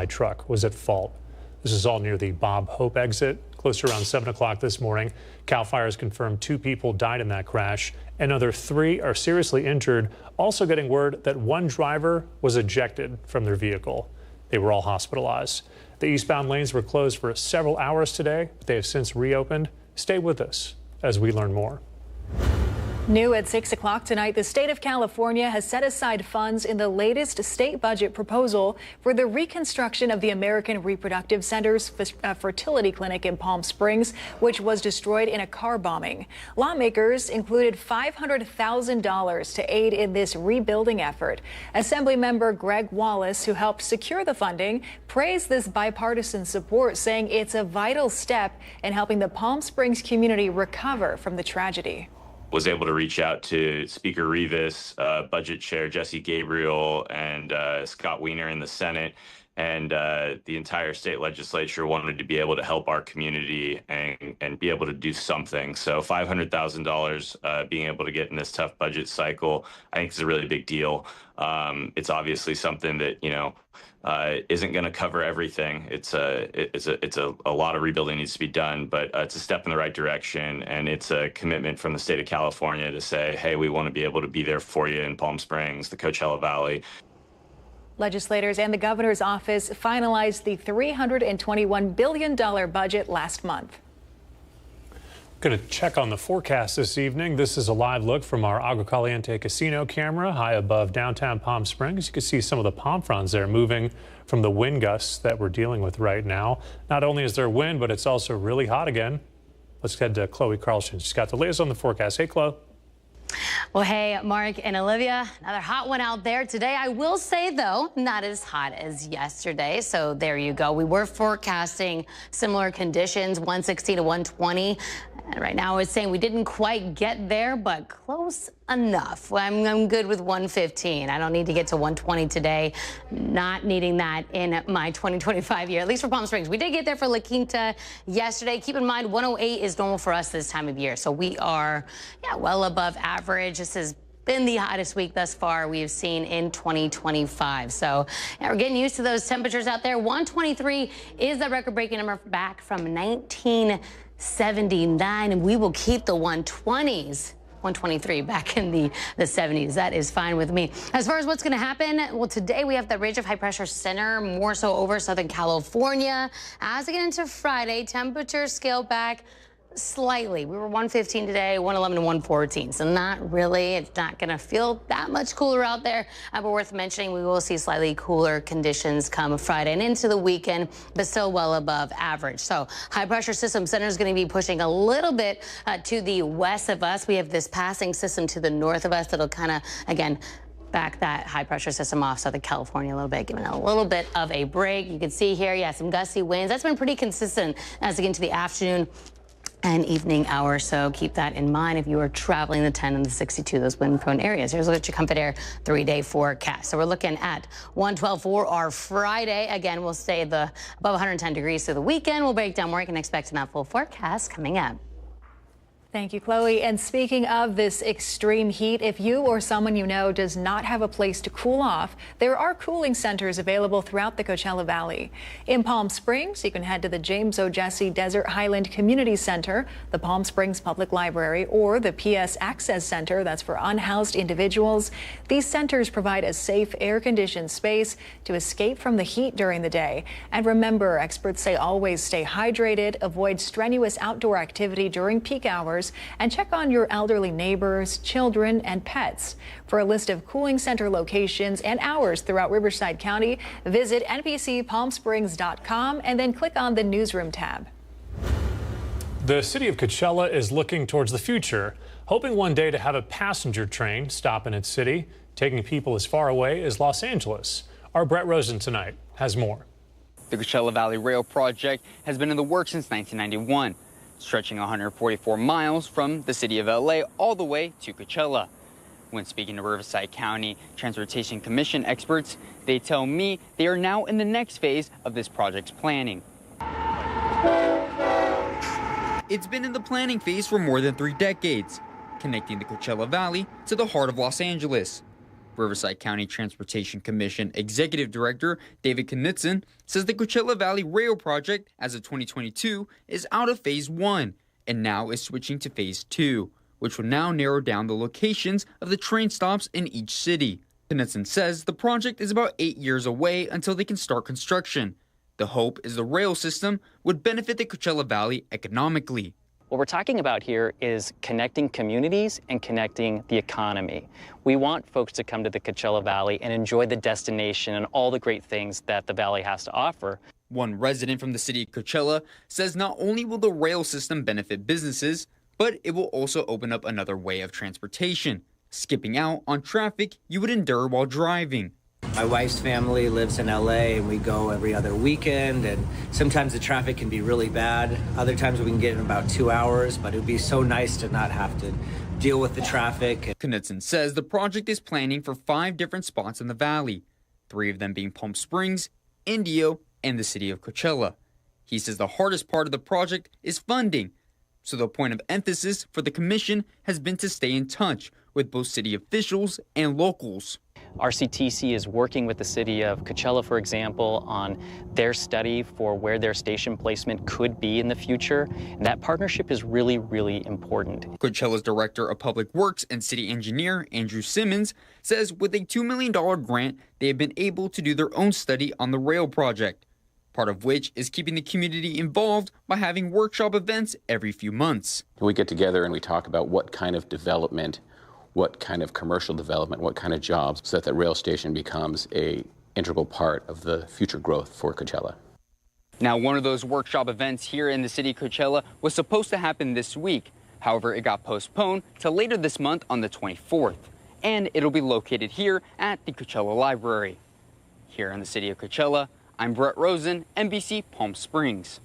truck was at fault. This is all near the Bob Hope exit, close to around 7 o'clock this morning. CAL FIRE has confirmed 2 people died in that crash. Another 3 are seriously injured, also getting word that 1 driver was ejected from their vehicle. They were all hospitalized. The eastbound lanes were closed for several hours today, but they have since reopened. Stay with us as we learn more. New at 6 o'clock tonight, the state of California has set aside funds in the latest state budget proposal for the reconstruction of the American Reproductive Center's fertility clinic in Palm Springs, which was destroyed in a car bombing. Lawmakers included $500,000 to aid in this rebuilding effort. Assemblymember Greg Wallace, who helped secure the funding, praised this bipartisan support, saying it's a vital step in helping the Palm Springs community recover from the tragedy. Was able to reach out to Speaker Rivas, Budget Chair Jesse Gabriel, and Scott Wiener in the Senate, and the entire state legislature wanted to be able to help our community and be able to do something. So $500,000 being able to get in this tough budget cycle, I think is a really big deal. It's obviously something that, isn't going to cover everything. It's a lot of rebuilding needs to be done, but it's a step in the right direction, and it's a commitment from the state of California to say, hey, we want to be able to be there for you in Palm Springs, the Coachella Valley. Legislators and the governor's office finalized the $321 billion budget last month. Going to check on the forecast this evening. This is a live look from our Agua Caliente casino camera high above downtown Palm Springs. You can see some of the palm fronds there moving from the wind gusts that we're dealing with right now. Not only is there wind, but it's also really hot again. Let's head to Chloe Carlson. She's got the latest on the forecast. Hey, Chloe. Well, hey, Mark and Olivia, another hot one out there today. I will say, though, not as hot as yesterday. So there you go. We were forecasting similar conditions, 160 to 120. And right now it's saying we didn't quite get there, but close enough. I'm good with 115. I don't need to get to 120 today. Not needing that in my 2025 year, at least for Palm Springs. We did get there for La Quinta yesterday. Keep in mind, 108 is normal for us this time of year. So we are, well above average. This has been the hottest week thus far we have seen in 2025. So we're getting used to those temperatures out there. 123 is the record-breaking number back from 1979, and we will keep the 120s. 123 back in the 70s. That is fine with me. As far as what's going to happen, well, today we have the ridge of high pressure center more so over Southern California. As we get into Friday, temperatures scale back slightly. We were 115 today, 111 to 114. So not really. It's not going to feel that much cooler out there. But worth mentioning, we will see slightly cooler conditions come Friday and into the weekend, but still well above average. So high pressure system center is going to be pushing a little bit to the west of us. We have this passing system to the north of us that'll kind of, again, back that high pressure system off Southern California a little bit, giving it a little bit of a break. You can see here, some gusty winds. That's been pretty consistent as we get into the afternoon and evening hours, so keep that in mind if you are traveling the 10 and the 62, those wind-prone areas. Here's a look at your Comfort Air 3-day forecast. So we're looking at 112 for our Friday. Again, we'll stay above 110 degrees through the weekend. We'll break down more you can expect in that full forecast coming up. Thank you, Chloe. And speaking of this extreme heat, if you or someone you know does not have a place to cool off, there are cooling centers available throughout the Coachella Valley. In Palm Springs, you can head to the James O. Jesse Desert Highland Community Center, the Palm Springs Public Library, or the PS Access Center. That's for unhoused individuals. These centers provide a safe, air-conditioned space to escape from the heat during the day. And remember, experts say always stay hydrated, avoid strenuous outdoor activity during peak hours, and check on your elderly neighbors, children, and pets. For a list of cooling center locations and hours throughout Riverside County, visit nbcpalmsprings.com and then click on the Newsroom tab. The city of Coachella is looking towards the future, hoping one day to have a passenger train stop in its city, taking people as far away as Los Angeles. Our Brett Rosen tonight has more. The Coachella Valley Rail Project has been in the works since 1991. Stretching 144 miles from the city of LA all the way to Coachella. When speaking to Riverside County Transportation Commission experts, they tell me they are now in the next phase of this project's planning. It's been in the planning phase for more than 3 decades, connecting the Coachella Valley to the heart of Los Angeles. Riverside County Transportation Commission Executive Director David Knutson says the Coachella Valley Rail Project, as of 2022, is out of Phase 1 and now is switching to Phase 2, which will now narrow down the locations of the train stops in each city. Knutson says the project is about 8 years away until they can start construction. The hope is the rail system would benefit the Coachella Valley economically. What we're talking about here is connecting communities and connecting the economy. We want folks to come to the Coachella Valley and enjoy the destination and all the great things that the valley has to offer. One resident from the city of Coachella says not only will the rail system benefit businesses, but it will also open up another way of transportation, skipping out on traffic you would endure while driving. My wife's family lives in LA and we go every other weekend, and sometimes the traffic can be really bad. Other times we can get in about 2 hours, but it would be so nice to not have to deal with the traffic. Knutson says the project is planning for 5 different spots in the valley, 3 of them being Palm Springs, Indio, and the city of Coachella. He says the hardest part of the project is funding, so the point of emphasis for the commission has been to stay in touch with both city officials and locals. RCTC is working with the city of Coachella, for example, on their study for where their station placement could be in the future. And that partnership is really, really important. Coachella's Director of Public Works and City Engineer, Andrew Simmons, says with a $2 million grant, they have been able to do their own study on the rail project, part of which is keeping the community involved by having workshop events every few months. We get together and we talk about what kind of development, what kind of commercial development, what kind of jobs, so that the rail station becomes an integral part of the future growth for Coachella. Now, one of those workshop events here in the city of Coachella was supposed to happen this week. However, it got postponed to later this month on the 24th, and it'll be located here at the Coachella Library. Here in the city of Coachella, I'm Brett Rosen, NBC Palm Springs.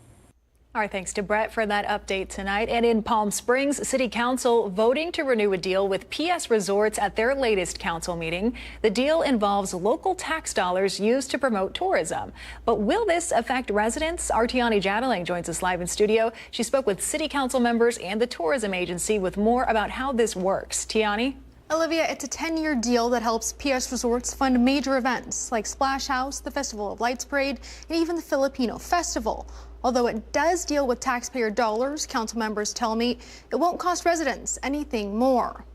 All right, thanks to Brett for that update tonight. And in Palm Springs, City Council voting to renew a deal with PS Resorts at their latest council meeting. The deal involves local tax dollars used to promote tourism. But will this affect residents? Our Tiani Jadaling joins us live in studio. She spoke with City Council members and the tourism agency with more about how this works. Tiani? Olivia, it's a 10-year deal that helps PS Resorts fund major events like Splash House, the Festival of Lights Parade, and even the Filipino Festival. Although it does deal with taxpayer dollars, council members tell me it won't cost residents anything more.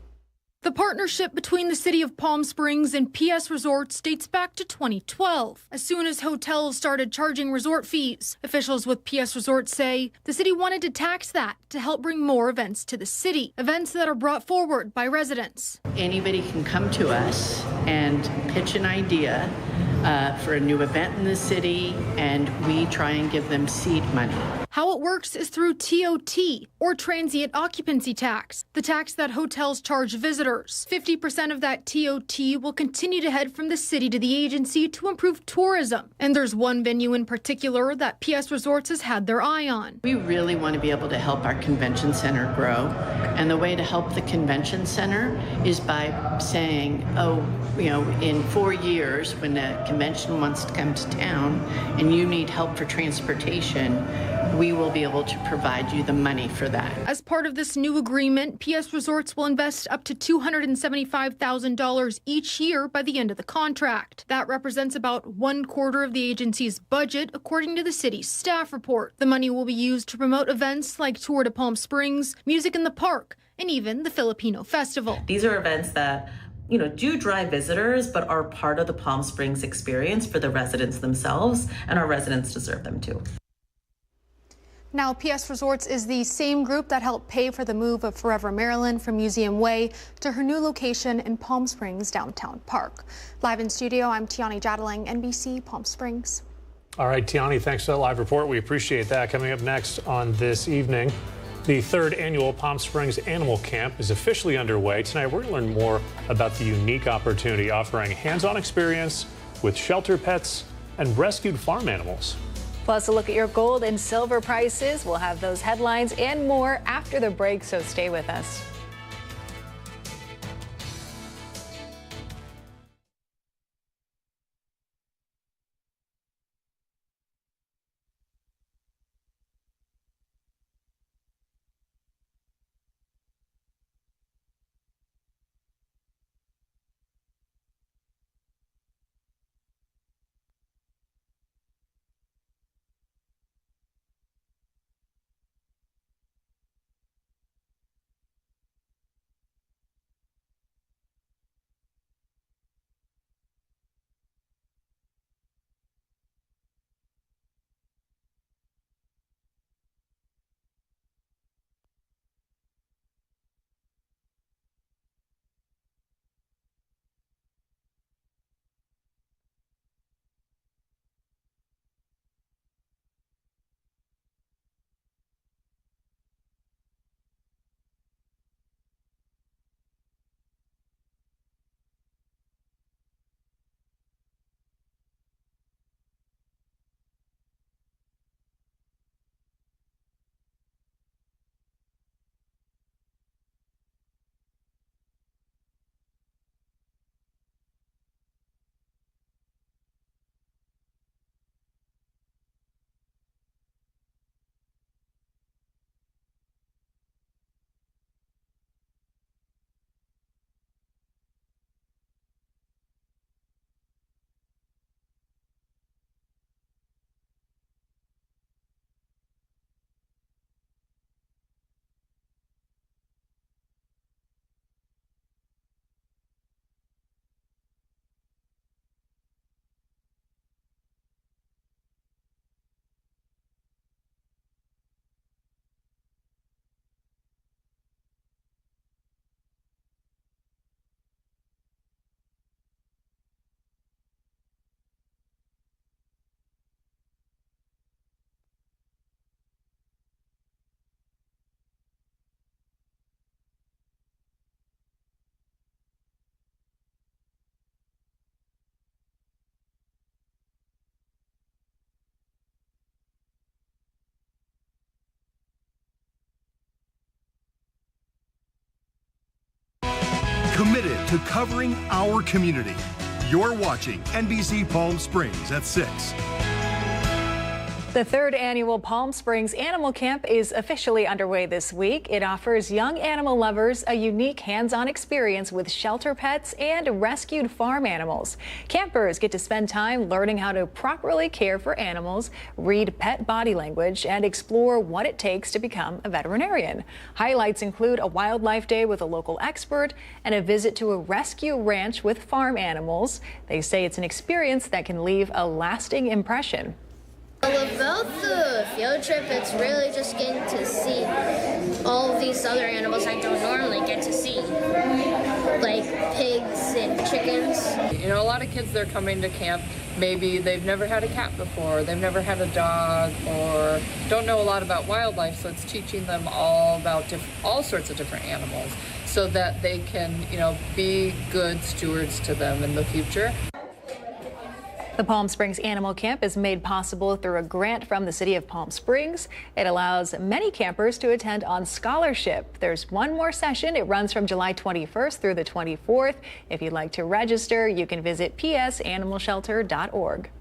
The partnership between the city of Palm Springs and PS Resorts dates back to 2012. As soon as hotels started charging resort fees, officials with PS Resorts say the city wanted to tax that to help bring more events to the city, events that are brought forward by residents. Anybody can come to us and pitch an idea for a new event in the city, and we try and give them seed money. How it works is through TOT, or transient occupancy tax, the tax that hotels charge visitors. 50% of that TOT will continue to head from the city to the agency to improve tourism. And there's one venue in particular that PS Resorts has had their eye on. We really want to be able to help our convention center grow. And the way to help the convention center is by saying, oh, you know, in 4 years, when a convention wants to come to town and you need help for transportation, we will be able to provide you the money for that. As part of this new agreement, PS Resorts will invest up to $275,000 each year by the end of the contract. That represents about 1/4 of the agency's budget, according to the city's staff report. The money will be used to promote events like Tour de Palm Springs, Music in the Park, and even the Filipino Festival. These are events that do drive visitors, but are part of the Palm Springs experience for the residents themselves, and our residents deserve them too. Now, PS Resorts is the same group that helped pay for the move of Forever Maryland from Museum Way to her new location in Palm Springs Downtown Park. Live in studio, I'm Tiani Jadaling, NBC Palm Springs. All right, Tiani, thanks for that live report. We appreciate that. Coming up next on this evening, the 3rd annual Palm Springs Animal Camp is officially underway. Tonight, we're going to learn more about the unique opportunity offering hands-on experience with shelter pets and rescued farm animals. Plus, a look at your gold and silver prices. We'll have those headlines and more after the break, so stay with us. committed to covering our community. You're watching NBC Palm Springs at 6. The third annual Palm Springs Animal Camp is officially underway this week. It offers young animal lovers a unique hands-on experience with shelter pets and rescued farm animals. Campers get to spend time learning how to properly care for animals, read pet body language, and explore what it takes to become a veterinarian. Highlights include a wildlife day with a local expert and a visit to a rescue ranch with farm animals. They say it's an experience that can leave a lasting impression. About the field trip, it's really just getting to see all of these other animals I don't normally get to see, like pigs and chickens. You know, a lot of kids, they're coming to camp, maybe they've never had a cat before, they've never had a dog, or don't know a lot about wildlife, so it's teaching them all about all sorts of different animals so that they can, you know, be good stewards to them in the future. The Palm Springs Animal Camp is made possible through a grant from the city of Palm Springs. It allows many campers to attend on scholarship. There's one more session. It runs from July 21st through the 24th. If you'd like to register, you can visit psanimalshelter.org.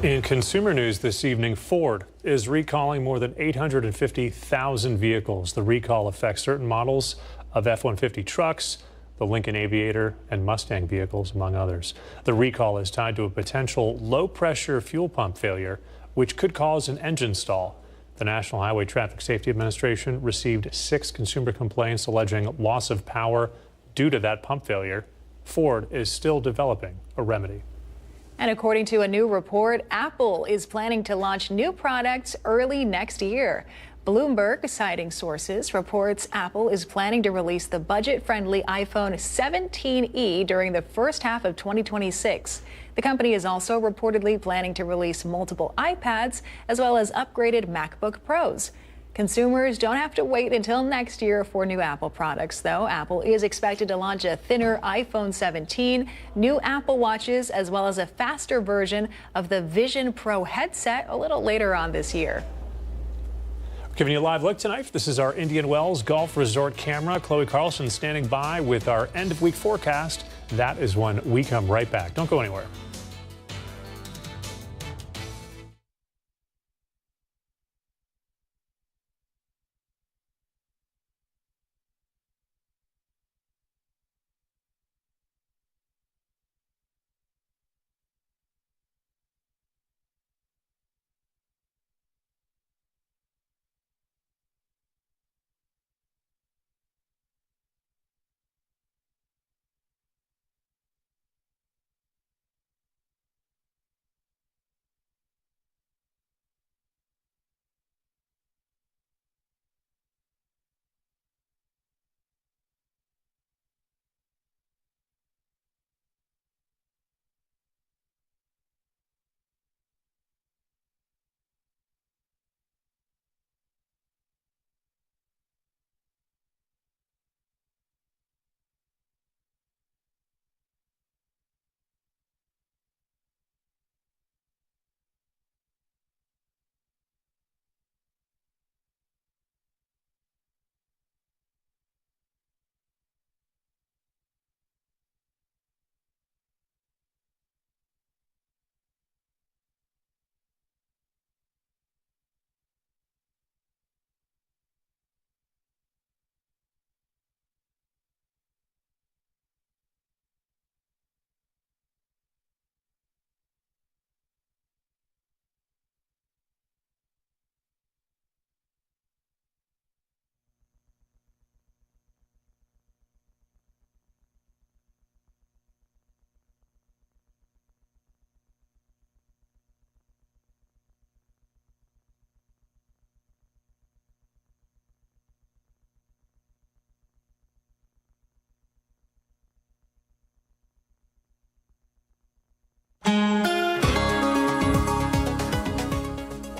In consumer news this evening, Ford is recalling more than 850,000 vehicles. The recall affects certain models of F-150 trucks, the Lincoln Aviator and Mustang vehicles, among others. The recall is tied to a potential low-pressure fuel pump failure, which could cause an engine stall. The National Highway Traffic Safety Administration received 6 consumer complaints alleging loss of power due to that pump failure. Ford is still developing a remedy. And according to a new report, Apple is planning to launch new products early next year. Bloomberg, citing sources, reports Apple is planning to release the budget-friendly iPhone 17e during the first half of 2026. The company is also reportedly planning to release multiple iPads as well as upgraded MacBook Pros. Consumers don't have to wait until next year for new Apple products, though. Apple is expected to launch a thinner iPhone 17, new Apple Watches, as well as a faster version of the Vision Pro headset a little later on this year. Giving you a live look tonight. This is our Indian Wells Golf Resort camera. Chloe Carlson standing by with our end-of-week forecast. That is when we come right back. Don't go anywhere.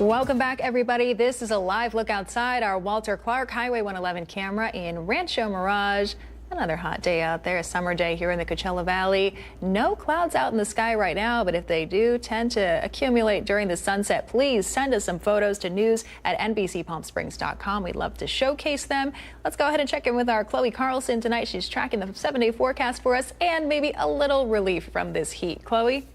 Welcome back, everybody. This is a live look outside our Walter Clark Highway 111 camera in Rancho Mirage. Another hot day out there, a summer day here in the Coachella Valley. No clouds out in the sky right now, but if they do tend to accumulate during the sunset, please send us some photos to news@nbcpalmsprings.com. We'd love to showcase them. Let's go ahead and check in with our Chloe Carlson tonight. She's tracking the 7-day forecast for us and maybe a little relief from this heat. Chloe?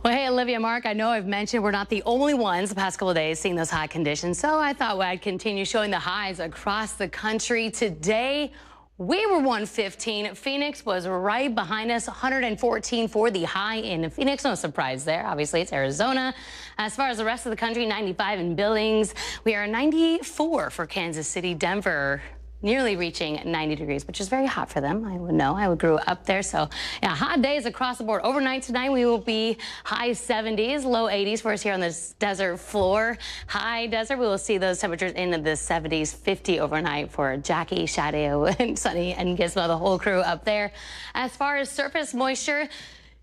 Well, hey, Olivia, Mark, I know I've mentioned we're not the only ones the past couple of days seeing those hot conditions, so I thought I'd continue showing the highs across the country. Today, we were 115. Phoenix was right behind us, 114 for the high in Phoenix. No surprise there. Obviously, it's Arizona. As far as the rest of the country, 95 in Billings. We are 94 for Kansas City, Denver. Nearly reaching 90 degrees, which is very hot for them. I would know. I grew up there. So, yeah, hot days across the board. Overnight tonight, we will be high 70s, low 80s for us here on this desert floor. High desert, we will see those temperatures in the 70s, 50 overnight for Jackie, Shadeo, and Sunny, and Gizmo, the whole crew up there. As far as surface moisture,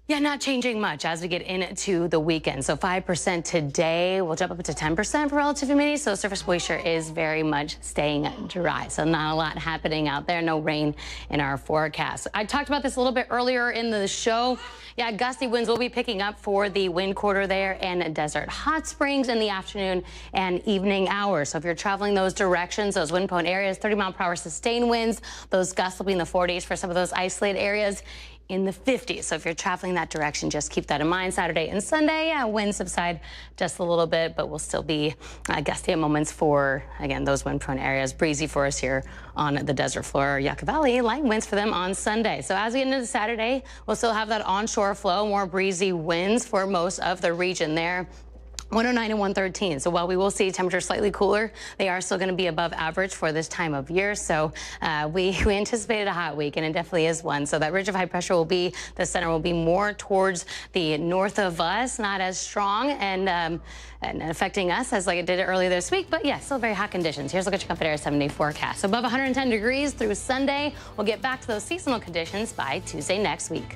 yeah, not changing much as we get into the weekend. So 5% today will jump up to 10% for relative humidity. So surface moisture is very much staying dry. So not a lot happening out there. No rain in our forecast. I talked about this a little bit earlier in the show. Yeah, gusty winds will be picking up for the wind quarter there and Desert Hot Springs in the afternoon and evening hours. So if you're traveling those directions, those wind-prone areas, 30-mile-per-hour sustained winds, those gusts will be in the 40s for some of those isolated areas. In the 50s. So if you're traveling that direction, just keep that in mind. Saturday and Sunday, yeah, winds subside just a little bit, but we'll still be gusty at moments for, again, those wind-prone areas. Breezy for us here on the desert floor. Yucca Valley, light winds for them on Sunday. So as we get into Saturday, we'll still have that onshore flow, more breezy winds for most of the region there. 109 and 113. So while we will see temperatures slightly cooler, they are still going to be above average for this time of year. So we anticipated a hot week, and it definitely is one. So that ridge of high pressure will be, the center will be more towards the north of us, not as strong and affecting us as like it did earlier this week. But yeah, still very hot conditions. Here's a look at your comfort area 7-day forecast. So above 110 degrees through Sunday. We'll get back to those seasonal conditions by Tuesday next week.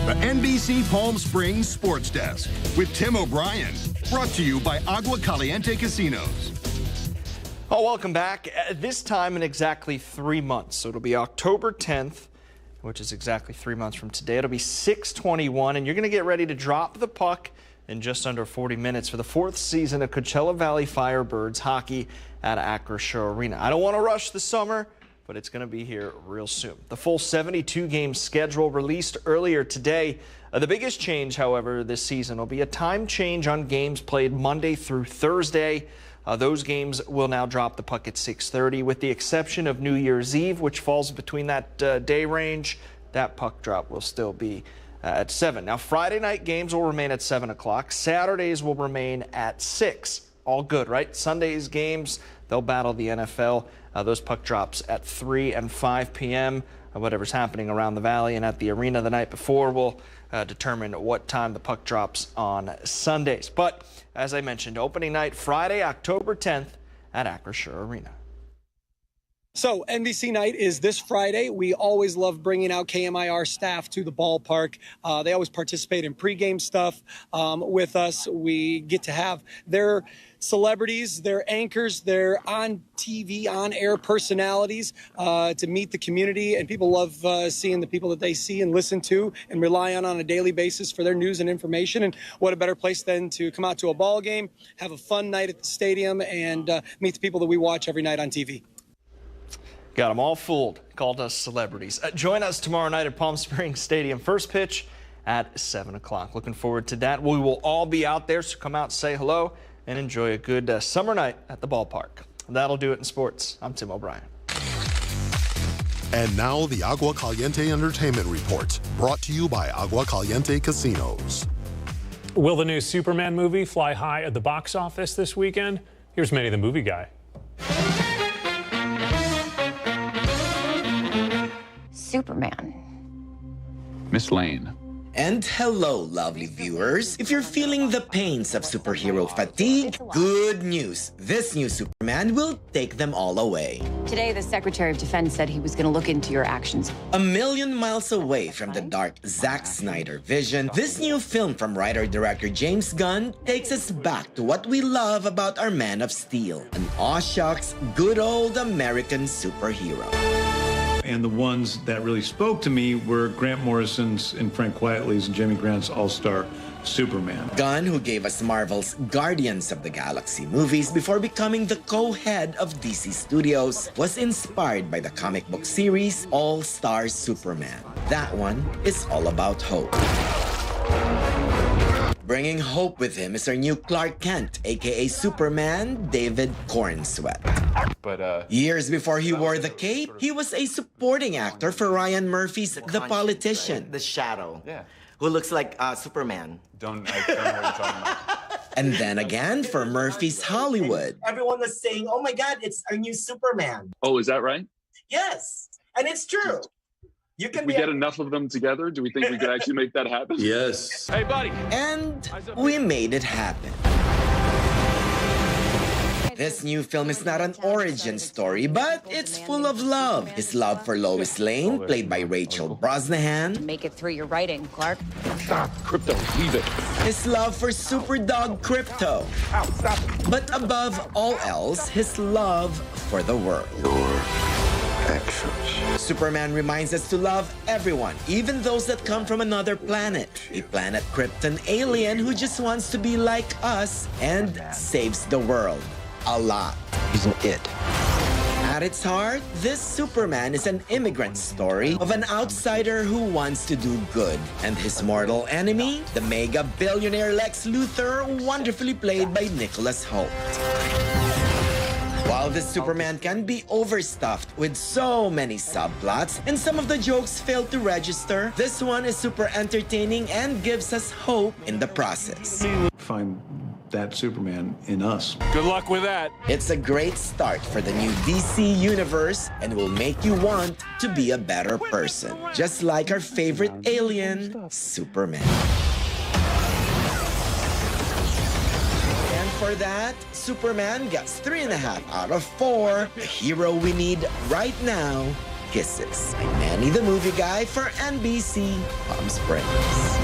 The NBC Palm Springs Sports Desk with Tim O'Brien. Brought to you by Agua Caliente Casinos. Oh, welcome back. This time in exactly 3 months. So it'll be October 10th, which is exactly 3 months from today. It'll be 6:21, and you're going to get ready to drop the puck in just under 40 minutes for the 4th season of Coachella Valley Firebirds hockey at Acrisure Arena. I don't want to rush the summer, but it's going to be here real soon. The full 72-game schedule released earlier today. The biggest change, however, this season will be a time change on games played Monday through Thursday. Those games will now drop the puck at 6:30, with the exception of New Year's Eve, which falls between that day range. That puck drop will still be at 7. Now, Friday night games will remain at 7 o'clock. Saturdays will remain at 6. All good, right? Sunday's games, they'll battle the NFL. Those puck drops at 3 and 5 p.m. Whatever's happening around the Valley and at the arena the night before will determine what time the puck drops on Sundays. But as I mentioned, opening night Friday, October 10th at Acrisure Arena. So NBC night is this Friday. We always love bringing out KMIR staff to the ballpark. They always participate in pregame stuff with us. We get to have their celebrities, their anchors, their on TV, on air personalities to meet the community. And people love seeing the people that they see and listen to and rely on a daily basis for their news and information. And what a better place than to come out to a ball game, have a fun night at the stadium, and meet the people that we watch every night on TV. Got them all fooled, called us celebrities. Join us tomorrow night at Palm Springs Stadium. First pitch at 7 o'clock. Looking forward to that. We will all be out there, so come out, say hello, and enjoy a good summer night at the ballpark. That'll do it in sports. I'm Tim O'Brien. And now the Agua Caliente Entertainment Report, brought to you by Agua Caliente Casinos. Will the new Superman movie fly high at the box office this weekend? Here's Manny the Movie Guy. Superman. Miss Lane. And hello, lovely viewers. If you're feeling the pains of superhero fatigue, good news. This new Superman will take them all away. Today, the Secretary of Defense said he was going to look into your actions. A million miles away from the dark Zack Snyder vision, this new film from writer-director James Gunn takes us back to what we love about our Man of Steel, an aw-shucks, good old American superhero. And the ones that really spoke to me were Grant Morrison's and Frank Quitely's and Jamie Grant's all-star Superman. Gunn, who gave us Marvel's Guardians of the Galaxy movies before becoming the co-head of DC Studios, was inspired by the comic book series All-Star Superman. That one is all about hope. Bringing hope with him is our new Clark Kent, aka Superman, David Cornsweet. But years before he wore the cape, he was a supporting actor for Ryan Murphy's The Politician. Right? The Shadow. Yeah. Who looks like Superman. I don't know what you're talking about. And then again for Murphy's Hollywood. Everyone was saying, oh my God, it's our new Superman. Oh, is that right? Yes, and it's true. You can if we get enough of them together, do we think we could actually make that happen? Yes. Hey, buddy. And we made it happen. This new film is not an origin story, but it's full of love. His love for Lois Lane, played by Rachel Brosnahan. Make it through your writing, Clark. Stop, Crypto, leave it. His love for Superdog Crypto. Ow, stop. But above all else, his love for the world. Your actions. Superman reminds us to love everyone, even those that come from another planet. A planet Krypton alien who just wants to be like us and saves the world. A lot. He's an it. At its heart, this Superman is an immigrant story of an outsider who wants to do good. And his mortal enemy, the mega billionaire Lex Luthor, wonderfully played by Nicholas Hoult. While this Superman can be overstuffed with so many subplots and some of the jokes fail to register, this one is super entertaining and gives us hope in the process. Find that Superman in us. Good luck with that. It's a great start for the new DC universe and will make you want to be a better person, just like our favorite alien, Superman. And for that, Superman gets 3.5 out of 4. The hero we need right now, kisses. I'm Manny the Movie Guy for NBC Palm Springs.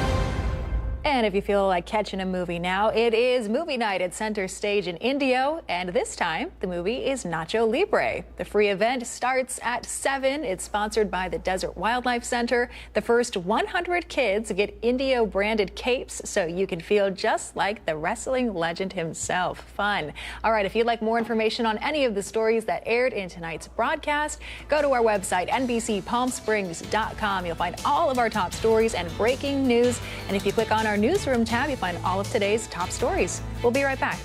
And if you feel like catching a movie now, it is movie night at Center Stage in Indio, and this time the movie is Nacho Libre. The free event starts at 7. It's sponsored by the Desert Wildlife Center. The first 100 kids get Indio branded capes so you can feel just like the wrestling legend himself. Fun. All right, if you'd like more information on any of the stories that aired in tonight's broadcast, go to our website, NBCPalmSprings.com. You'll find all of our top stories and breaking news, and if you click on our newsroom tab, you find all of today's top stories. We'll be right back.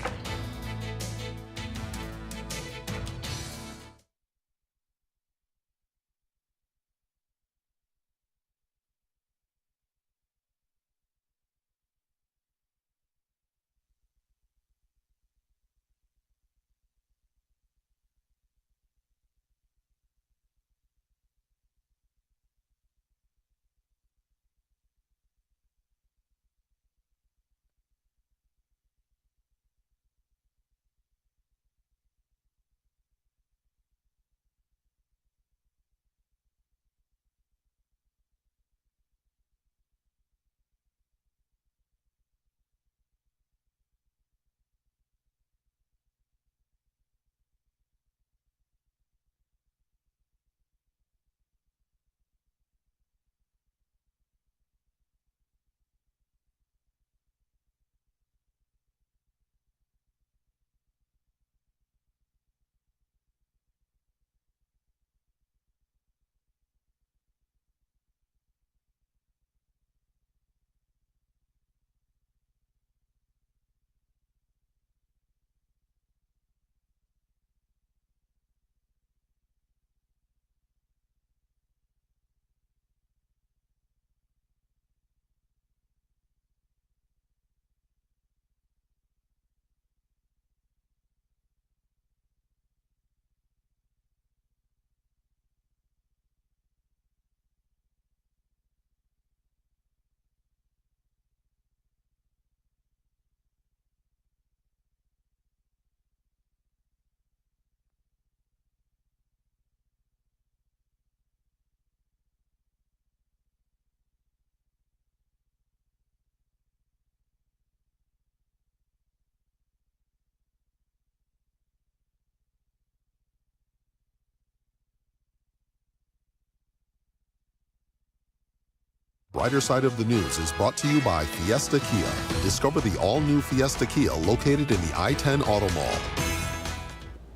Brighter Side of the News is brought to you by Fiesta Kia. Discover the all-new Fiesta Kia located in the I-10 Auto Mall.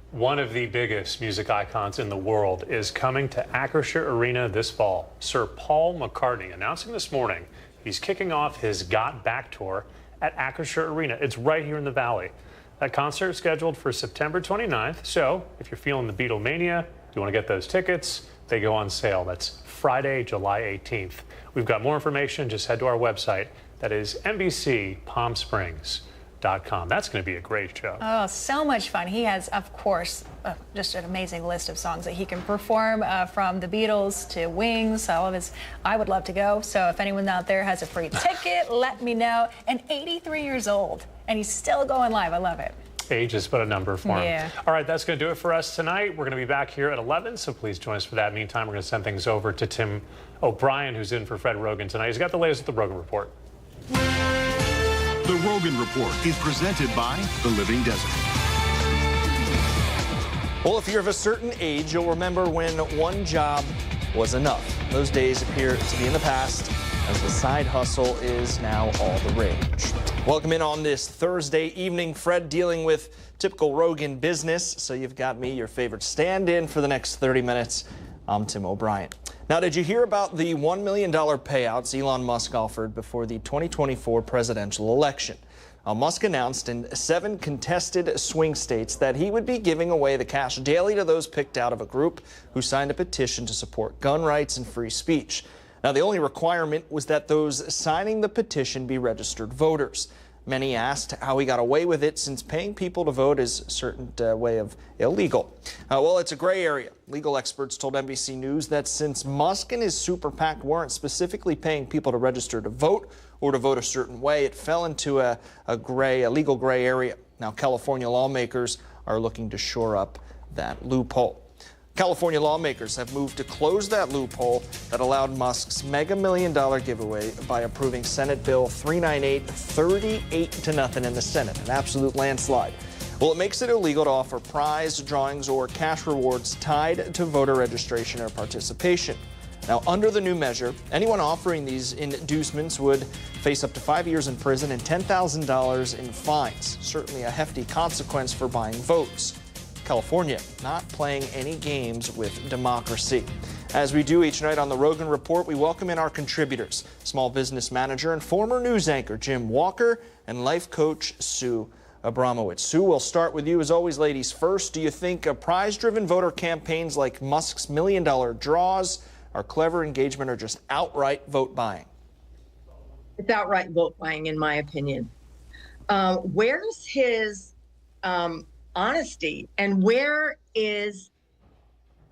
One of the biggest music icons in the world is coming to Acrisure Arena this fall. Sir Paul McCartney announcing this morning he's kicking off his Got Back tour at Acrisure Arena. It's right here in the Valley. That concert is scheduled for September 29th. So if you're feeling the Beatlemania, you want to get those tickets, they go on sale. That's Friday, July 18th. We've got more information. Just head to our website. That is NBCPalmSprings.com. That's going to be a great show. Oh, so much fun. He has, of course, just an amazing list of songs that he can perform, from the Beatles to Wings, all of his. I would love to go. So if anyone out there has a free ticket, let me know. And 83 years old, and he's still going live. I love it. Age is but a number for him. Yeah. All right, that's going to do it for us tonight. We're going to be back here at 11, so please join us for that. Meantime, we're going to send things over to Tim O'Brien, who's in for Fred Roggin tonight. He's got the latest at the Roggin Report. The Roggin Report is presented by The Living Desert. Well, if you're of a certain age, you'll remember when one job was enough. Those days appear to be in the past, as the side hustle is now all the rage. Welcome in on this Thursday evening. Fred dealing with typical Roggin business, so you've got me, your favorite stand-in for the next 30 minutes. I'm Tim O'Brien. Now, did you hear about the $1 million payouts Elon Musk offered before the 2024 presidential election? Musk announced in 7 contested swing states that he would be giving away the cash daily to those picked out of a group who signed a petition to support gun rights and free speech. Now, the only requirement was that those signing the petition be registered voters. Many asked how he got away with it, since paying people to vote is a certain way of illegal. Well, it's a gray area. Legal experts told NBC News that since Musk and his super PAC weren't specifically paying people to register to vote or to vote a certain way, it fell into a legal gray area. Now, California lawmakers are looking to shore up that loophole. California lawmakers have moved to close that loophole that allowed Musk's mega $1 million giveaway by approving Senate Bill 398 38-0 in the Senate, an absolute landslide. Well, it makes it illegal to offer prize drawings or cash rewards tied to voter registration or participation. Now, under the new measure, anyone offering these inducements would face up to 5 years in prison and $10,000 in fines. Certainly a hefty consequence for buying votes. California not playing any games with democracy. As we do each night on the Roggin Report, we welcome in our contributors, small business manager and former news anchor Jim Walker and life coach Sue Abramowitz. Sue, we'll start with you as always, ladies first. Do you think prize-driven voter campaigns like Musk's $1 million draws are clever engagement or just outright vote buying? It's outright vote buying, in my opinion. Where's his honesty, and where is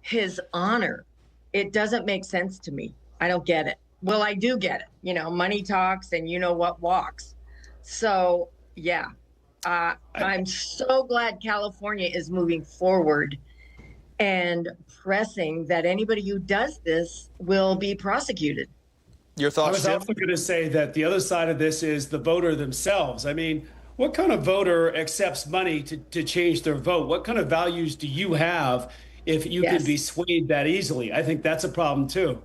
his honor? It doesn't make sense to me. I don't get it. Well, I do get it. You know, money talks and you know what walks. So, yeah, I'm so glad California is moving forward and pressing that anybody who does this will be prosecuted. Your thoughts, I was Jim? also going to say that the other side of this is the voter themselves. I mean, what kind of voter accepts money to change their vote? What kind of values do you have if you can be swayed that easily? I think that's a problem, too.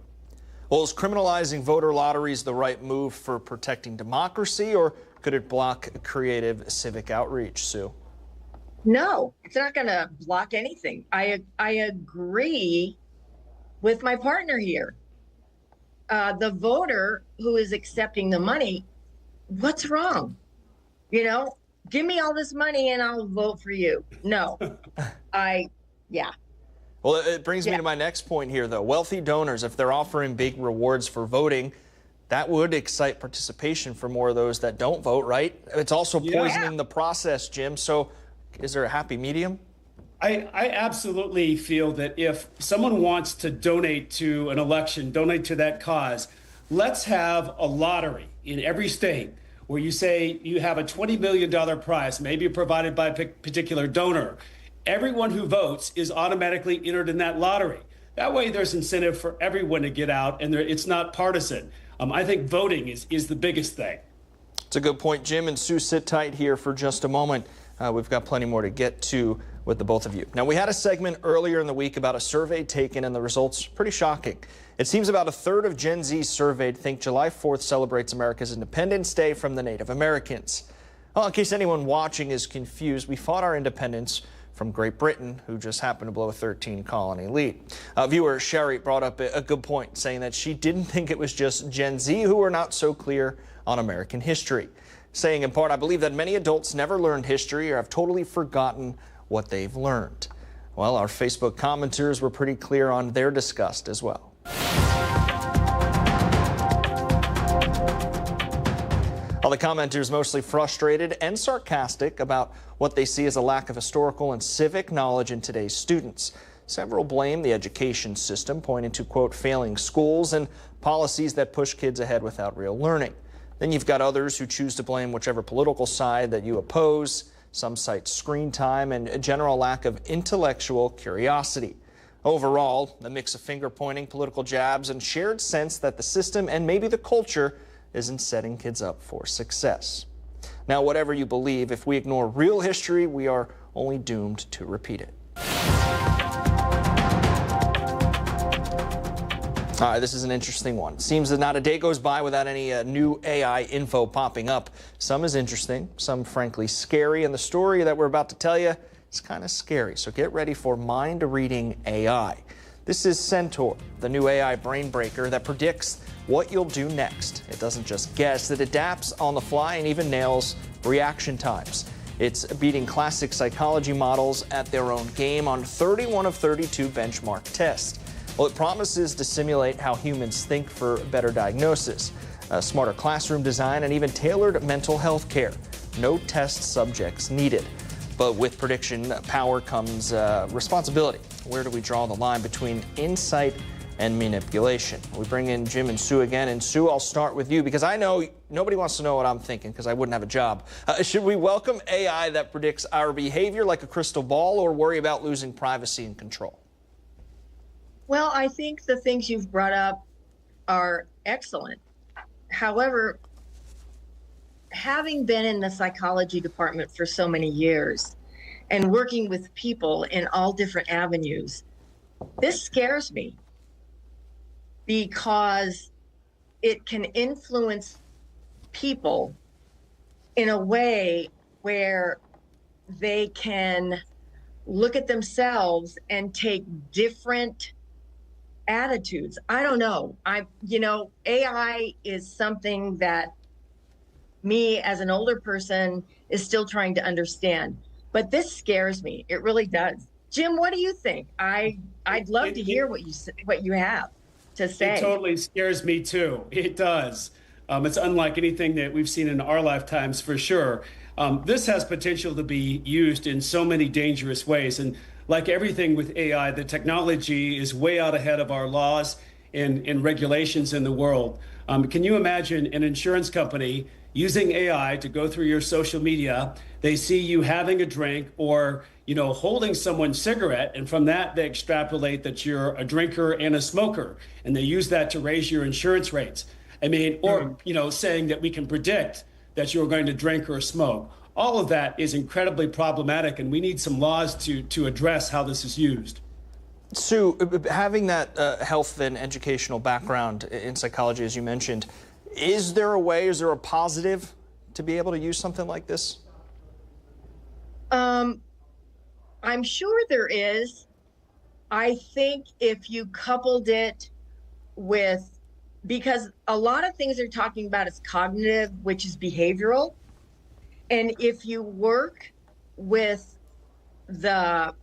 Well, is criminalizing voter lotteries the right move for protecting democracy, or could it block creative civic outreach, Sue? No, it's not going to block anything. I agree with my partner here. The voter who is accepting the money, what's wrong? You know, give me all this money and I'll vote for you. No, yeah. Well, it brings me to my next point here, though. Wealthy donors, if they're offering big rewards for voting, that would excite participation for more of those that don't vote, right? It's also poisoning the process, Jim. So is there a happy medium? I absolutely feel that if someone wants to donate to an election, donate to that cause, let's have a lottery in every state where you say you have a $20 million prize, maybe provided by a particular donor. Everyone who votes is automatically entered in that lottery. That way there's incentive for everyone to get out, and it's not partisan. I think voting is the biggest thing. It's a good point, Jim and Sue. Sit tight here for just a moment. We've got plenty more to get to with the both of you. Now, we had a segment earlier in the week about a survey taken, and the results pretty shocking. It seems about a third of Gen Z surveyed think July 4th celebrates America's Independence Day from the Native Americans. Well, in case anyone watching is confused, we fought our independence from Great Britain, who just happened to blow a 13-colony lead. Viewer Sherry brought up a good point, saying that she didn't think it was just Gen Z who were not so clear on American history. Saying in part, I believe that many adults never learned history or have totally forgotten what they've learned. Well, our Facebook commenters were pretty clear on their disgust as well. All the commenters mostly frustrated and sarcastic about what they see as a lack of historical and civic knowledge in today's students. Several blame the education system, pointing to, quote, failing schools and policies that push kids ahead without real learning. Then you've got others who choose to blame whichever political side that you oppose. Some cite screen time and a general lack of intellectual curiosity. Overall, a mix of finger-pointing, political jabs, and shared sense that the system and maybe the culture isn't setting kids up for success. Now, whatever you believe, if we ignore real history, we are only doomed to repeat it. All right, this is an interesting one. Seems that not a day goes by without any new AI info popping up. Some is interesting, some frankly scary, and the story that we're about to tell you is kind of scary. So get ready for mind-reading AI. This is Centaur, the new AI brain breaker that predicts what you'll do next. It doesn't just guess, it adapts on the fly and even nails reaction times. It's beating classic psychology models at their own game on 31 of 32 benchmark tests. Well, it promises to simulate how humans think for better diagnosis, smarter classroom design, and even tailored mental health care. No test subjects needed. But with prediction power comes responsibility. Where do we draw the line between insight and manipulation? We bring in Jim and Sue again. And Sue, I'll start with you because I know nobody wants to know what I'm thinking because I wouldn't have a job. Should we welcome AI that predicts our behavior like a crystal ball or worry about losing privacy and control? Well, I think the things you've brought up are excellent. However, having been in the psychology department for so many years and working with people in all different avenues, this scares me because it can influence people in a way where they can look at themselves and take different attitudes. I don't know. AI is something that me as an older person is still trying to understand, but this scares me. It really does. Jim, what do you think? I'd love to hear what you have to say. It totally scares me too. It does. It's unlike anything that we've seen in our lifetimes for sure. This has potential to be used in so many dangerous ways. And like everything with AI, the technology is way out ahead of our laws and regulations in the world. Can you imagine an insurance company using AI to go through your social media? They see you having a drink or, holding someone's cigarette, and from that they extrapolate that you're a drinker and a smoker, and they use that to raise your insurance rates. Saying that we can predict that you're going to drink or smoke. All of that is incredibly problematic, and we need some laws to address how this is used. Sue, having that health and educational background in psychology, as you mentioned, is there a positive to be able to use something like this? I'm sure there is. I think if you coupled it with, because a lot of things they're talking about is cognitive, which is behavioral. And if you work with the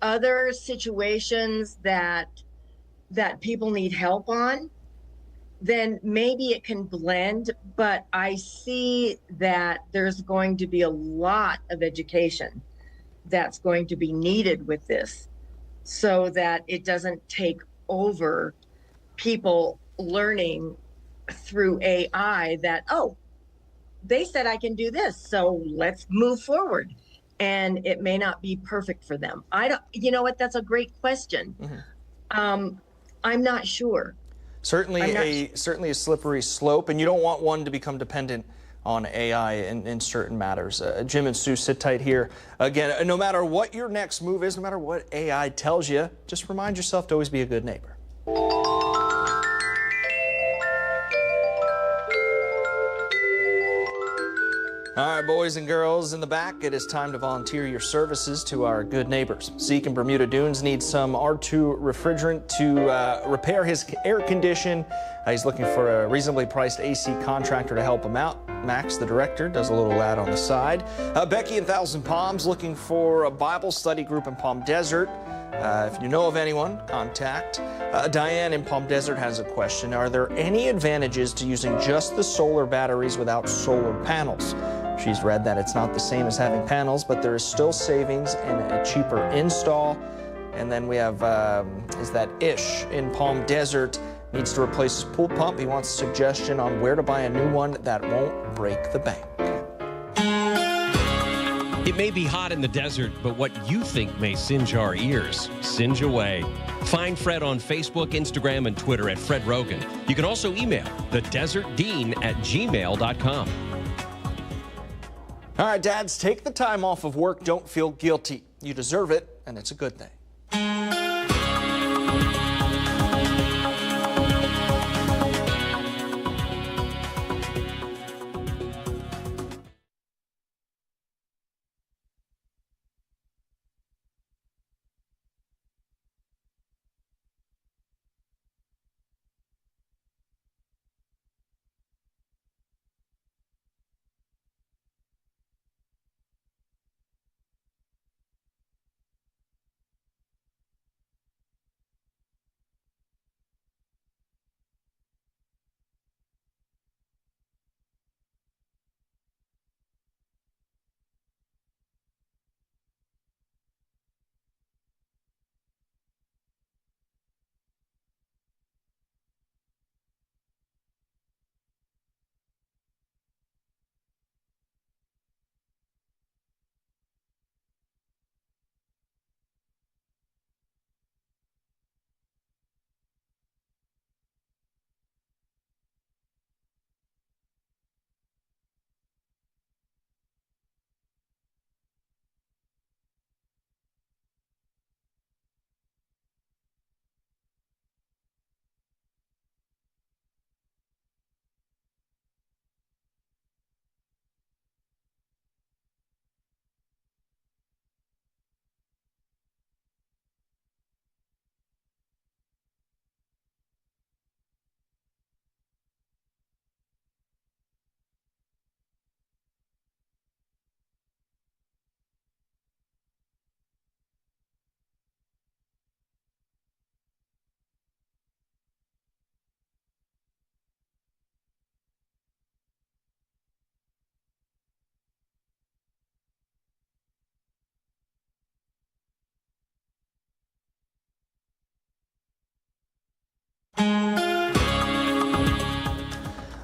other situations that people need help on, then maybe it can blend. But I see that there's going to be a lot of education that's going to be needed with this so that it doesn't take over people learning through AI that, oh, they said I can do this, so let's move forward. And it may not be perfect for them. You know what? That's a great question. Mm-hmm. I'm not sure. Certainly a slippery slope, and you don't want one to become dependent on AI in certain matters. Jim and Sue, sit tight here. Again, no matter what your next move is, no matter what AI tells you, just remind yourself to always be a good neighbor. All right, boys and girls in the back, it is time to volunteer your services to our good neighbors. Zeke in Bermuda Dunes needs some R2 refrigerant to repair his air condition. He's looking for a reasonably priced AC contractor to help him out. Max, the director, does a little ad on the side. Becky in Thousand Palms looking for a Bible study group in Palm Desert. If you know of anyone, contact. Diane in Palm Desert has a question. Are there any advantages to using just the solar batteries without solar panels? She's read that it's not the same as having panels, but there is still savings and a cheaper install. And then we have, is that Ish in Palm Desert needs to replace his pool pump. He wants a suggestion on where to buy a new one that won't break the bank. It may be hot in the desert, but what you think may singe our ears, singe away. Find Fred on Facebook, Instagram, and Twitter at Fred Roggin. You can also email thedesertdean@gmail.com. All right, dads, take the time off of work. Don't feel guilty. You deserve it, and it's a good thing.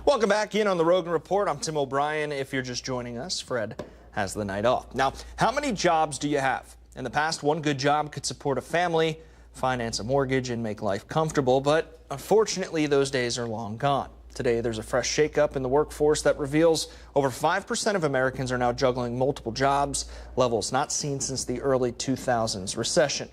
Welcome back in on the Roggin Report. I'm Tim O'Brien. If you're just joining us, Fred has the night off. Now, how many jobs do you have? In the past, one good job could support a family, finance a mortgage, and make life comfortable, but unfortunately, those days are long gone. Today, there's a fresh shakeup in the workforce that reveals over 5% of Americans are now juggling multiple jobs, levels not seen since the early 2000s recession.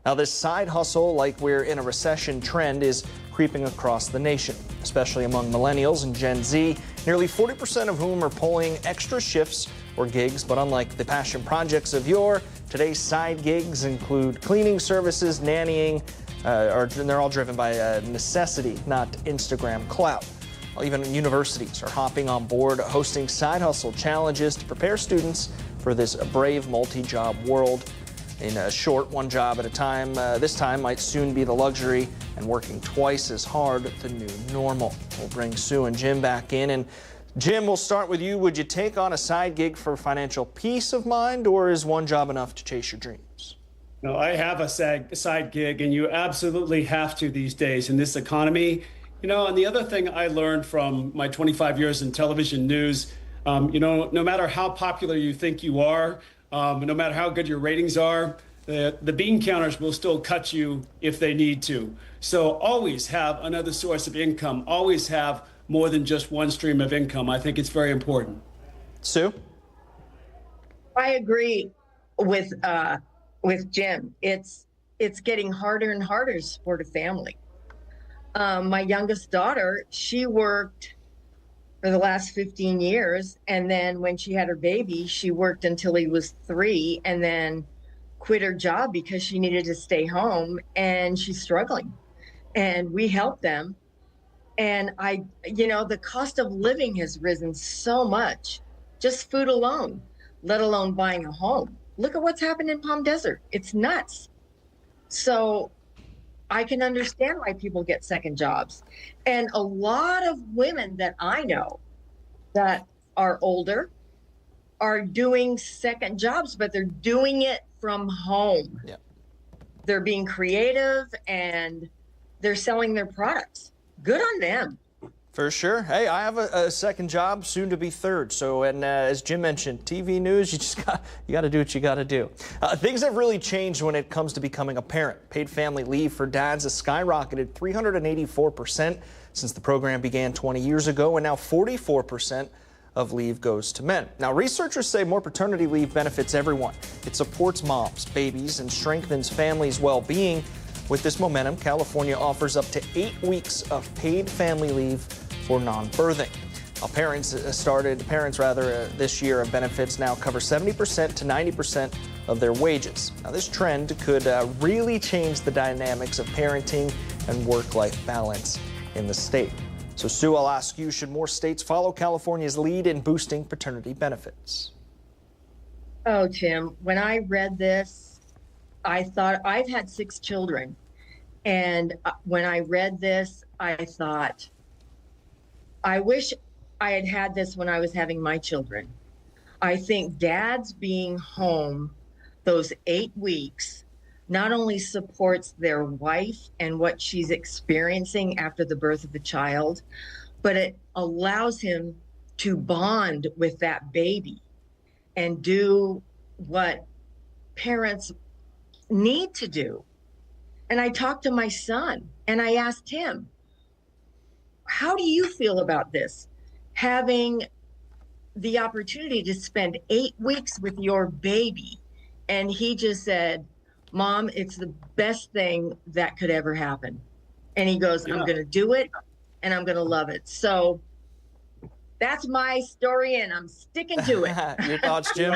Now, this side hustle, like we're in a recession trend, is creeping across the nation, especially among millennials and Gen Z, nearly 40% of whom are pulling extra shifts or gigs. But unlike the passion projects of yore, today's side gigs include cleaning services, nannying, and they're all driven by necessity, not Instagram clout. Well, even universities are hopping on board, hosting side hustle challenges to prepare students for this brave multi-job world. In a short, one job at a time, this time might soon be the luxury, and working twice as hard the new normal. We'll bring Sue and Jim back in. And Jim, we'll start with you. Would you take on a side gig for financial peace of mind, or is one job enough to chase your dreams? No, I have a side gig, and you absolutely have to these days in this economy. You know, and the other thing I learned from my 25 years in television news, no matter how popular you think you are, no matter how good your ratings are, the bean counters will still cut you if they need to. So always have another source of income. Always have more than just one stream of income. I think it's very important. Sue? I agree with Jim. It's getting harder and harder to support a family. My youngest daughter, she worked for the last 15 years. And then when she had her baby, she worked until he was 3 and then quit her job because she needed to stay home and she's struggling. And we help them. And the cost of living has risen so much, just food alone, let alone buying a home. Look at what's happened in Palm Desert. It's nuts. So I can understand why people get second jobs. And a lot of women that I know that are older are doing second jobs, but they're doing it from home. Yeah. They're being creative and they're selling their products. Good on them. For sure. Hey, I have a second job, soon to be third. So, and as Jim mentioned, TV news, you got to do what you got to do. Things have really changed when it comes to becoming a parent. Paid family leave for dads has skyrocketed 384% since the program began 20 years ago, and now 44% of leave goes to men. Now, researchers say more paternity leave benefits everyone. It supports moms, babies, and strengthens families' well-being. With this momentum, California offers up to 8 weeks of paid family leave for non-birthing. Parents this year of benefits now cover 70% to 90% of their wages. Now, this trend could really change the dynamics of parenting and work-life balance in the state. So, Sue, I'll ask you, should more states follow California's lead in boosting paternity benefits? Oh, Tim, when I read this, I thought, I've had 6 children. And when I read this, I thought, I wish I had had this when I was having my children. I think dads being home those 8 weeks not only supports their wife and what she's experiencing after the birth of the child, but it allows him to bond with that baby and do what parents need to do. And I talked to my son and I asked him, how do you feel about this? Having the opportunity to spend 8 weeks with your baby. And he just said, Mom, it's the best thing that could ever happen. And he goes, I'm going to do it and I'm going to love it. So that's my story and I'm sticking to it. Your thoughts, Jim?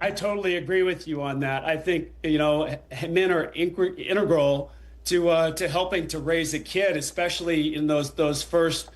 I totally agree with you on that. I think, men are integral to helping to raise a kid, especially in those first,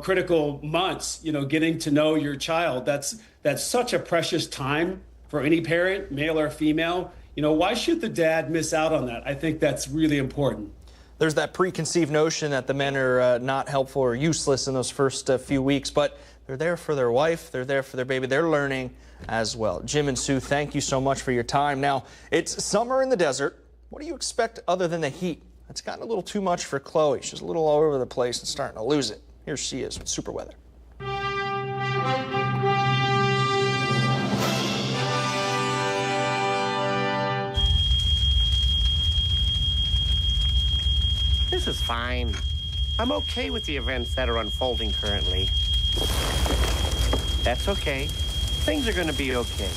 critical months, getting to know your child. That's such a precious time for any parent, male or female. Why should the dad miss out on that? I think that's really important. There's that preconceived notion that the men are not helpful or useless in those first few weeks, but they're there for their wife, they're there for their baby, they're learning as well. Jim and Sue, thank you so much for your time. Now, it's summer in the desert. What do you expect other than the heat? It's gotten a little too much for Chloe. She's a little all over the place and starting to lose it. Here she is with super weather. This is fine. I'm okay with the events that are unfolding currently. That's okay. Things are going to be okay.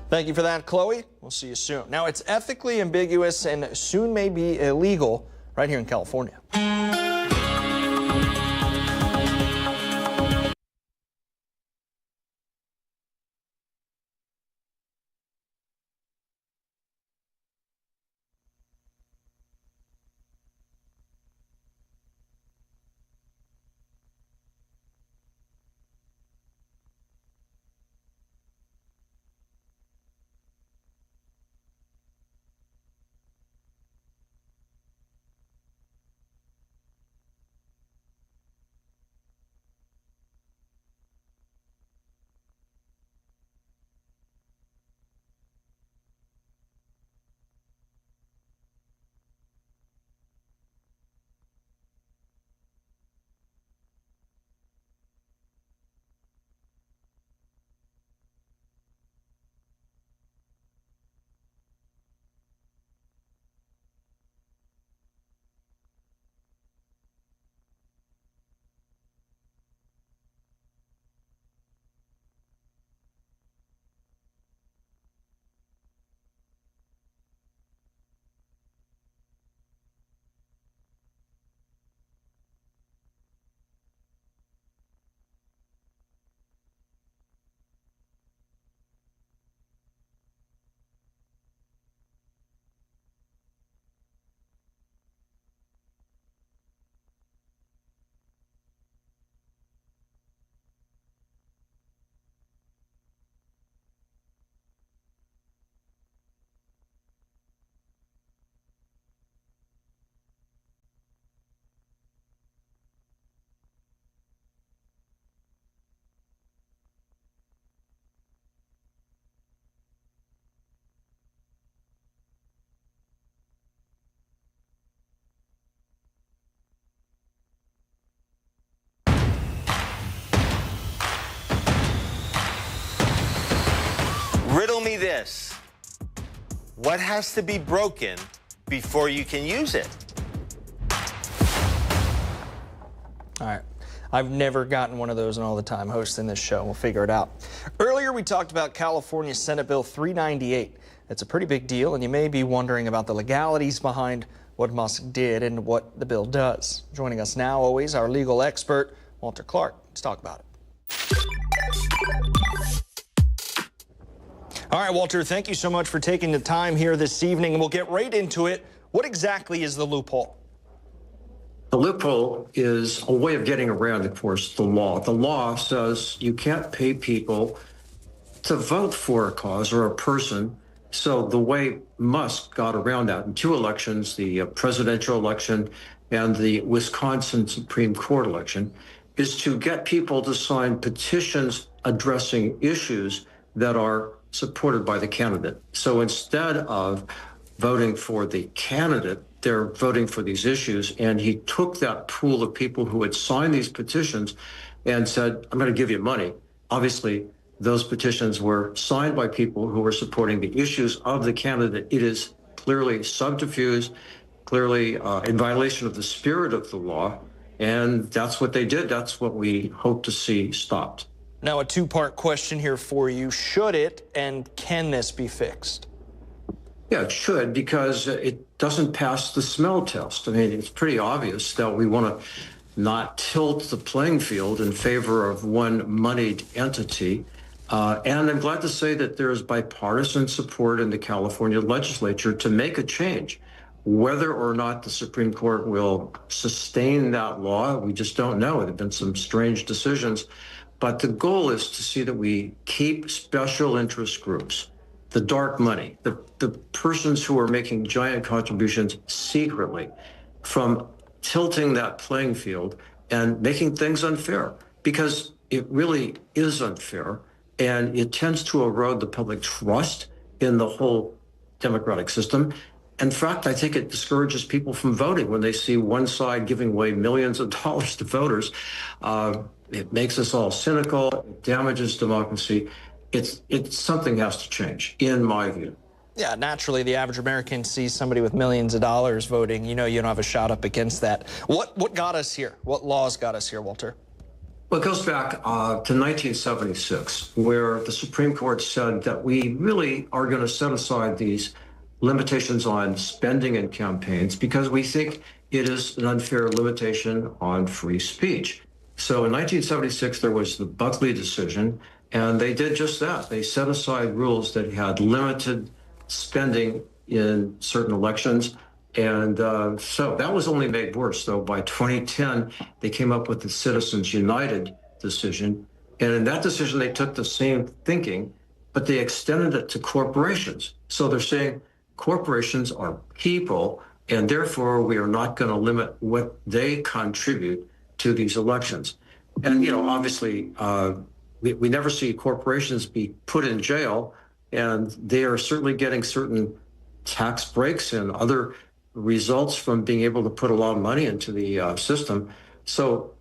Thank you for that, Chloe. We'll see you soon. Now, it's ethically ambiguous and soon may be illegal right here in California. me this. What has to be broken before you can use it? All right. I've never gotten one of those in all the time hosting this show. We'll figure it out. Earlier, we talked about California Senate Bill 398. It's a pretty big deal, and you may be wondering about the legalities behind what Musk did and what the bill does. Joining us now, always, our legal expert, Walter Clark. Let's talk about it. All right, Walter, thank you so much for taking the time here this evening, and we'll get right into it. What exactly is the loophole? The loophole is a way of getting around, of course, the law. The law says you can't pay people to vote for a cause or a person. So the way Musk got around that in 2 elections, the presidential election and the Wisconsin Supreme Court election, is to get people to sign petitions addressing issues that are supported by the candidate. So instead of voting for the candidate, they're voting for these issues. And he took that pool of people who had signed these petitions and said, I'm going to give you money. Obviously, those petitions were signed by people who were supporting the issues of the candidate. It is clearly subterfuge, clearly in violation of the spirit of the law. And that's what they did. That's what we hope to see stopped. Now, a 2-part question here for you. Should it and can this be fixed? Yeah, it should, because it doesn't pass the smell test. I mean, it's pretty obvious that we want to not tilt the playing field in favor of one moneyed entity. And I'm glad to say that there is bipartisan support in the California legislature to make a change. Whether or not the Supreme Court will sustain that law, we just don't know. There have been some strange decisions. But the goal is to see that we keep special interest groups, the dark money, the persons who are making giant contributions secretly, from tilting that playing field and making things unfair, because it really is unfair, and it tends to erode the public trust in the whole democratic system. In fact, I think it discourages people from voting when they see one side giving away millions of dollars to voters. It makes us all cynical, it damages democracy. It's something has to change, in my view. Yeah, naturally, the average American sees somebody with millions of dollars voting. You know, you don't have a shot up against that. What got us here? What laws got us here, Walter? Well, it goes back to 1976, where the Supreme Court said that we really are going to set aside these limitations on spending and campaigns because we think it is an unfair limitation on free speech. So in 1976, there was the Buckley decision, and they did just that. They set aside rules that had limited spending in certain elections. And so that was only made worse, though. By 2010, they came up with the Citizens United decision. And in that decision, they took the same thinking, but they extended it to corporations. So they're saying corporations are people, and therefore we are not going to limit what they contribute to these elections. And, you know, obviously, we never see corporations be put in jail, and they are certainly getting certain tax breaks and other results from being able to put a lot of money into the system. So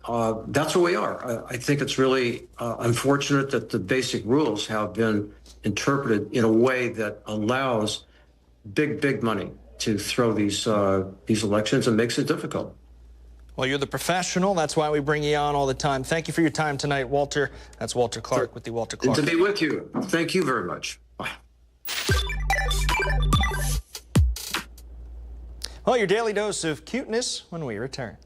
that's where we are. I think it's really unfortunate that the basic rules have been interpreted in a way that allows big money to throw these elections and makes it difficult. Well, you're the professional. That's why we bring you on all the time. Thank you for your time tonight, Walter. That's Walter Clark with the Walter Clark. To be with you. Thank you very much. Bye. Well, your daily dose of cuteness when we return.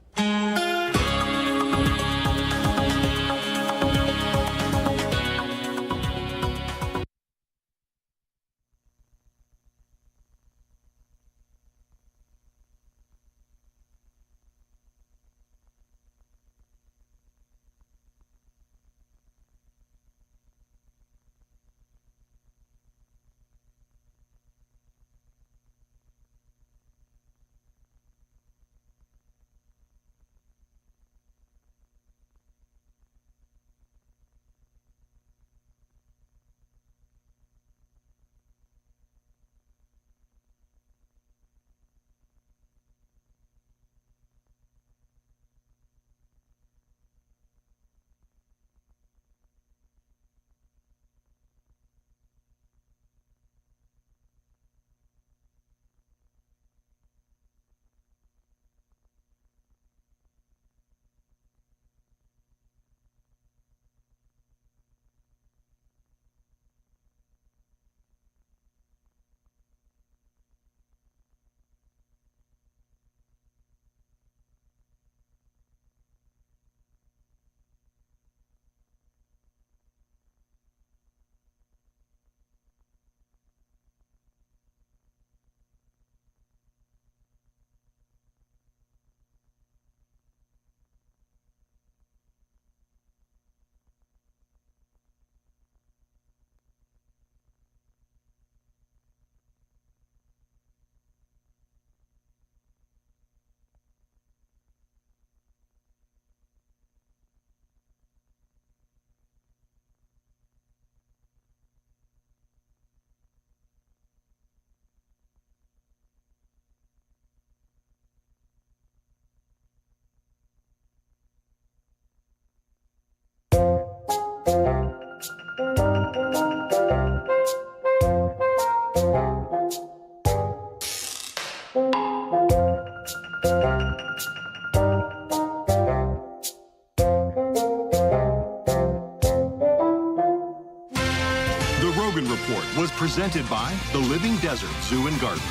Roggin Report was presented by the Living Desert Zoo and Gardens.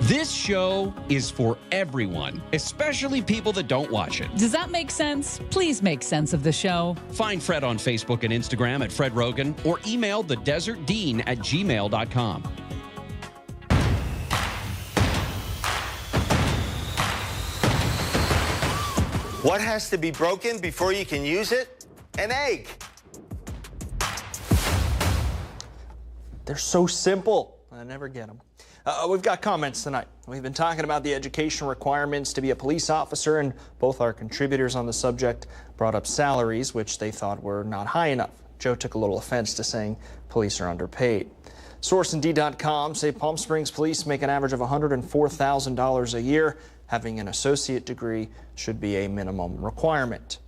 This show is for everyone, especially people that don't watch it. Does that make sense? Please make sense of the show. Find Fred on Facebook and Instagram at Fred Roggin or email thedesertdean@gmail.com. What has to be broken before you can use it? An egg. They're so simple. I never get them. We've got comments tonight. We've been talking about the education requirements to be a police officer, and both our contributors on the subject brought up salaries, which they thought were not high enough. Joe took a little offense to saying police are underpaid. SourceND.com say Palm Springs police make an average of $104,000 a year. Having an associate degree should be a minimum requirement.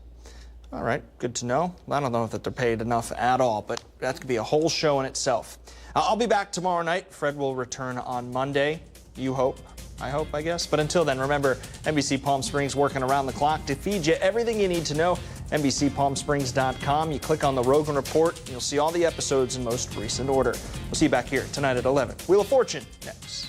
All right, good to know. I don't know that they're paid enough at all, but that could be a whole show in itself. I'll be back tomorrow night. Fred will return on Monday. You hope. I hope, I guess. But until then, remember, NBC Palm Springs working around the clock to feed you everything you need to know. NBCPalmSprings.com. You click on the Roggin Report, and you'll see all the episodes in most recent order. We'll see you back here tonight at 11. Wheel of Fortune next.